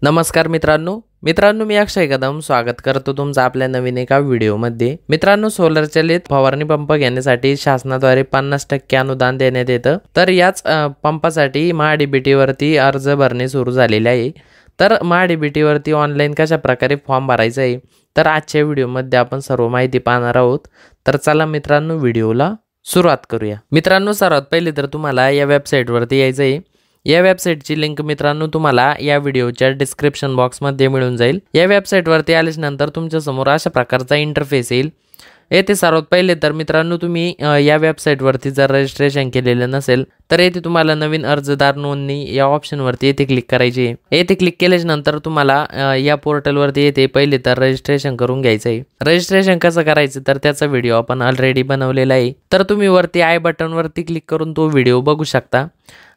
नमस्कार मित्रांनो मी अक्षय कदम स्वागत करतो तुमचं आपल्या नवीन एका व्हिडिओमध्ये। मित्रांनो, सोलर चालित फवारणी पंप घेण्यासाठी शासनाद्वारे 50% अनुदान देण्यात येतं। तर याच पंपासाठी महाडीबीटी वरती अर्ज भरणे सुरू झालेले आहे। तर महाडीबीटी वरती ऑनलाईन कशा प्रकारे फॉर्म भरायचा आहे तर आजच्या व्हिडिओमध्ये आपण सर्व माहिती पाहणार आहोत। तर चला मित्रांनो, व्हिडिओला सुरुवात करूया। मित्रांनो, सर्वात पहिले तर तुम्हाला या वेबसाईट वरती यायचं आहे। या वेबसाईटची लिंक मित्रांनो तुम्हाला या व्हिडिओच्या डिस्क्रिप्शन बॉक्समध्ये मिळून जाईल। या वेबसाईटवरती आल्यानंतर तुमच्या समोर अशा प्रकारचा इंटरफेस येईल। येथे सर्वात पहिले तर मित्रांनो तुम्ही या वेबसाईटवरती जर रजिस्ट्रेशन केलेलं नसेल तर येथे तुम्हाला नवीन अर्जदार नोंदणी या ऑप्शनवरती येथे क्लिक करायची आहे। येथे क्लिक केल्यानंतर तुम्हाला या पोर्टलवरती येथे पहिले तर रजिस्ट्रेशन करून घ्यायचं आहे। रजिस्ट्रेशन कसं करायचं तर त्याचा व्हिडिओ आपण ऑलरेडी बनवलेला आहे। तर तुम्ही वरती आय बटनवरती क्लिक करून तो व्हिडिओ बघू शकता।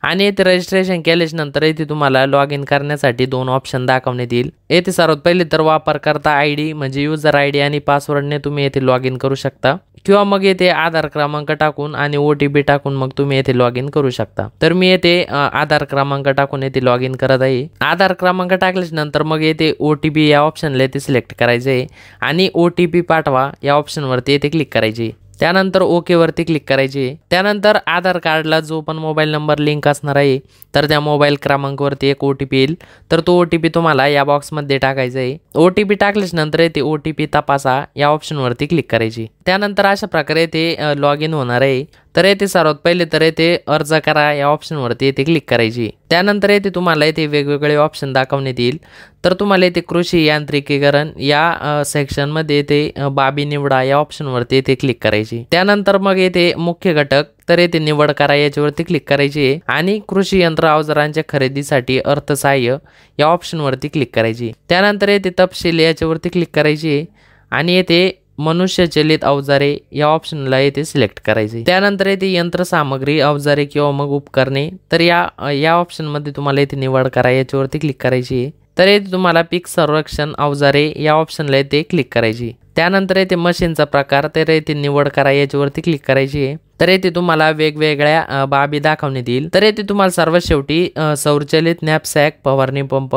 आणि येथे रजिस्ट्रेशन केल्यानंतर येथे तुम्हाला लॉग इन करण्यासाठी दोन ऑप्शन दाखवण्यात येईल। येथे सर्वात पहिले तर वापरकर्ता आयडी म्हणजे युजर आयडी आणि पासवर्डने तुम्ही येथे लॉग इन करू शकता, किंवा मग येथे आधार क्रमांक टाकून आणि OTP टाकून मग तुम्ही येथे लॉग इन करू शकता। तर मी येथे आधार क्रमांक टाकून येथे लॉग इन करत आहे। आधार क्रमांक टाकल्यानंतर मग येथे OTP या ऑप्शनला येथे सिलेक्ट करायचे आहे आणि OTP पाठवा या ऑप्शनवरती येथे क्लिक करायचे। त्यानंतर ओके वरती क्लिक करायचे। त्यानंतर आधार कार्डला जो पण मोबाईल नंबर लिंक असणार आहे तर त्या मोबाईल क्रमांकावरती एक OTP येईल। तर तो OTP तुम्हाला या बॉक्समध्ये टाकायचा आहे। OTP टाकल्यानंतर ते OTP तपासा या ऑप्शनवरती क्लिक करायची। त्यानंतर अशा प्रकारे ते लॉग इन होणार आहे। तर येथे सर्वात पहिले तर येथे अर्ज करा या ऑप्शनवरती येथे क्लिक करायची। त्यानंतर येथे तुम्हाला येथे वेगवेगळे ऑप्शन दाखवण्यात येईल। तर तुम्हाला येथे कृषी यांत्रिकीकरण या सेक्शनमध्ये येथे बाबी निवडा या ऑप्शनवरती येथे क्लिक करायची। त्यानंतर मग येथे मुख्य घटक तर येथे निवड करा याच्यावरती क्लिक करायची आणि कृषी यंत्र अवजारांच्या खरेदीसाठी अर्थसहाय्य या ऑप्शनवरती क्लिक करायची। त्यानंतर येथे तपशील याच्यावरती क्लिक करायची आणि येथे मनुष्यचलित अवजारे या ऑप्शनला येथे सिलेक्ट करायचे। त्यानंतर येथे यंत्रसामग्री अवजारे किंवा मग उपकरणे तर या ऑप्शनमध्ये तुम्हाला येथे निवड करा याच्यावरती क्लिक करायची। तर येथे तुम्हाला पीक संरक्षण अवजारे या ऑप्शनला येथे क्लिक करायची। त्यानंतर येथे मशीनचा प्रकार तर येथे निवड करा याच्यावरती क्लिक करायची। तर येथे तुम्हाला वेगवेगळ्या बाबी दाखवण्यात येईल। तर येथे तुम्हाला सर्वात शेवटी सौरचालित नॅपसॅक फवारणी पंप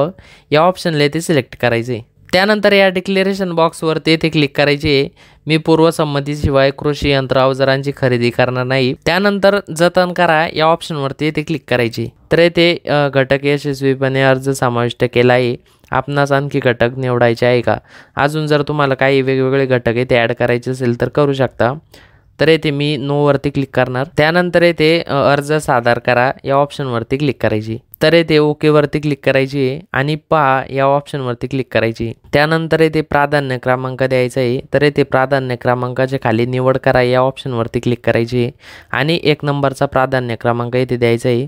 या ऑप्शनला येथे सिलेक्ट करायचे। त्यानंतर या डिक्लेरेशन बॉक्सवरती येथे क्लिक करायचे। मी पूर्वसंमतीशिवाय कृषी यंत्र अवजारांची खरेदी करणार नाही। त्यानंतर जतन करा या ऑप्शनवरती येथे क्लिक करायचे। तर येथे घटक यशस्वीपणे अर्ज समाविष्ट केला आहे, आपणास आणखी घटक निवडायचे आहे का, अजून जर तुम्हाला काही वेगवेगळे घटक येथे ॲड करायचे असेल तर करू शकता। तर येथे मी नो वरती क्लिक करणार। त्यानंतर येथे अर्ज सादर करा या ऑप्शनवरती क्लिक करायची। तर येथे ओके वरती क्लिक करायची आणि पहा या ऑप्शनवरती क्लिक करायची। त्यानंतर येथे प्राधान्य क्रमांक द्यायचा आहे। तर येथे प्राधान्य क्रमांकाच्या खाली निवड करा या ऑप्शनवरती क्लिक करायची आणि 1 नंबरचा प्राधान्य क्रमांक येथे द्यायचा आहे।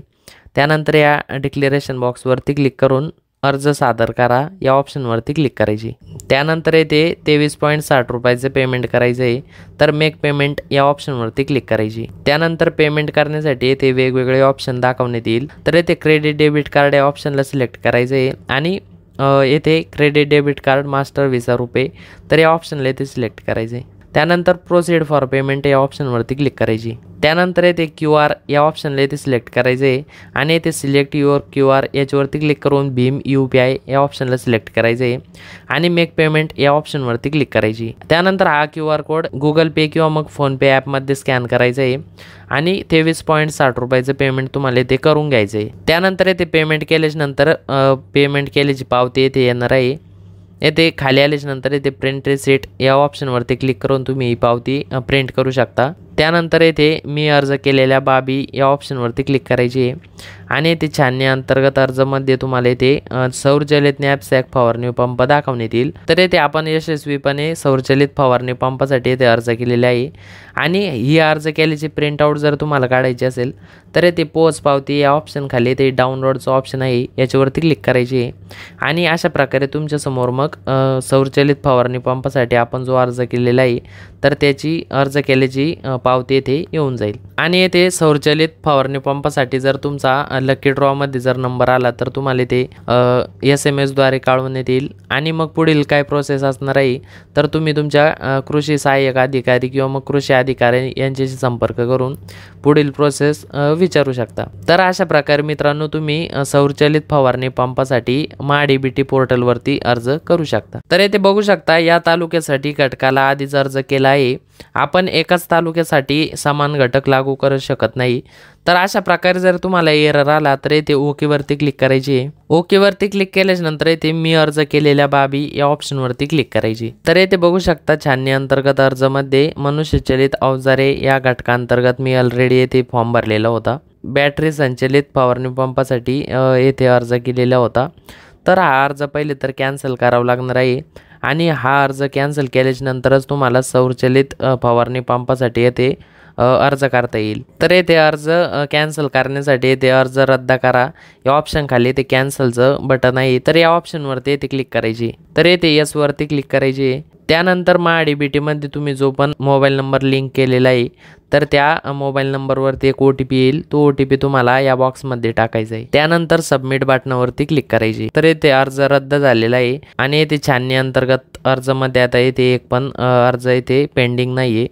त्यानंतर या डिक्लेरेशन बॉक्सवरती क्लिक करून अर्ज सादर करा या ऑप्शनवरती क्लिक करायची। त्यानंतर येथे 23.60 रुपयाचे पेमेंट करायचे आहे। तर मेक पेमेंट या ऑप्शनवरती क्लिक करायची। त्यानंतर पेमेंट करण्यासाठी येथे वेगवेगळे ऑप्शन दाखवण्यात येईल। तर येथे क्रेडिट डेबिट कार्ड या ऑप्शनला सिलेक्ट करायचे आहे आणि येथे credit debit card master visa रुपये तर या ऑप्शनला येथे सिलेक्ट करायचे। त्यानंतर प्रोसीड फॉर पेमेंट या ऑप्शनवरती क्लिक करायची। त्यानंतर येथे QR या ऑप्शनला येथे सिलेक्ट करायचे आणि येथे सिलेक्ट युअर QR याच्यावरती क्लिक करून भीम UPI या ऑप्शनला सिलेक्ट करायचे आणि मेक पेमेंट या ऑप्शनवरती क्लिक करायची। त्यानंतर हा QR कोड गुगल पे किंवा मग फोनपे ॲपमध्ये स्कॅन करायचा आहे आणि 23.60 रुपयाचं पेमेंट तुम्हाला येथे करून घ्यायचं आहे। त्यानंतर येथे पेमेंट केल्यानंतर पेमेंट केल्याची पावती येथे येणार आहे। येथे खाली आल्यानंतर येथे प्रिंट रिसीट या ऑप्शनवरती क्लिक करून तुम्ही ही पावती प्रिंट करू शकता। त्यानंतर येथे मी अर्ज केलेल्या बाबी या ऑप्शनवरती क्लिक करायची आणि येथे छाननी अंतर्गत अर्जामध्ये तुम्हाला येथे सौरचालित नॅपसॅक फवारणी पंप दाखवण्यात येईल। तर येथे आपण यशस्वीपणे सौरचालित फवारणी पंपासाठी येथे अर्ज केलेला आहे आणि ही अर्ज केल्याची प्रिंटआउट जर तुम्हाला काढायची असेल तर येथे पोच पावती या ऑप्शन खाली येथे डाउनलोडचं ऑप्शन आहे याच्यावरती क्लिक करायची आणि अशा प्रकारे तुमच्यासमोर मग सौरचालित फवारणी पंपासाठी आपण जो अर्ज केलेला आहे तर त्याची अर्ज केल्याची पावती येथे येऊन जाईल। आणि येथे सौरचलित फवारणी पंपासाठी जर तुमचा लकी ड्रॉ मध्ये जर नंबर आला तर तुम्हाला ते SMS द्वारे कळवण्यात येईल। आणि मग पुढील काय प्रोसेस असणार आहे तर तुम्ही तुमच्या कृषी सहाय्यक अधिकारी किंवा मग कृषी अधिकारी यांच्याशी संपर्क करून पुढील प्रोसेस विचारू शकता। तर अशा प्रकारे मित्रांनो तुम्ही सौरचलित फवारणी पंपासाठी MahaDBT पोर्टलवरती अर्ज करू शकता। तर येथे बघू शकता या तालुक्यासाठी घटकाला आधीच अर्ज केला आहे। आपण एकाच तालुक्यासाठी समान घटक लागू करू शकत नाही। तर अशा प्रकारे जर तुम्हाला एरर आला तर येथे ओके वरती क्लिक करायची आहे। ओके वरती क्लिक केल्याच्या नंतर येथे मी अर्ज केलेल्या बाबी या ऑप्शन वरती क्लिक करायची। तर येथे बघू शकता छाननी अंतर्गत अर्ज मध्ये मनुष्यचलित अवजारे या घटकांतर्गत मी ऑलरेडी येथे फॉर्म भरलेला होता। बॅटरी संचलित फवारणी पंपासाठी येथे अर्ज केलेला होता। तर हा अर्ज पहिले तर कॅन्सल करावा लागणार आहे आणि हा अर्ज कॅन्सल केल्याच्या नंतरच तुम्हाला सौरचलित फवारणी पंपासाठी येथे अर्ज करता येईल। तर येथे अर्ज कॅन्सल करण्यासाठी येथे अर्ज रद्द करा या ऑप्शन खाली ते कॅन्सलचं बटन आहे। तर या ऑप्शनवरती येथे क्लिक करायची। तर येथे यस वरती क्लिक करायची। त्यानंतर MahaDBT मध्ये तुम्ही जो पण मोबाईल नंबर लिंक केलेला आहे तर त्या मोबाईल नंबरवरती एक OTP येईल। तो OTP तुम्हाला या बॉक्समध्ये टाकायचा आहे। त्यानंतर सबमिट बटनावरती क्लिक करायची। तर येथे अर्ज रद्द झालेला आहे आणि येथे छाननी अंतर्गत अर्ज मध्ये आता येथे एक पण अर्ज येथे पेंडिंग नाहीये।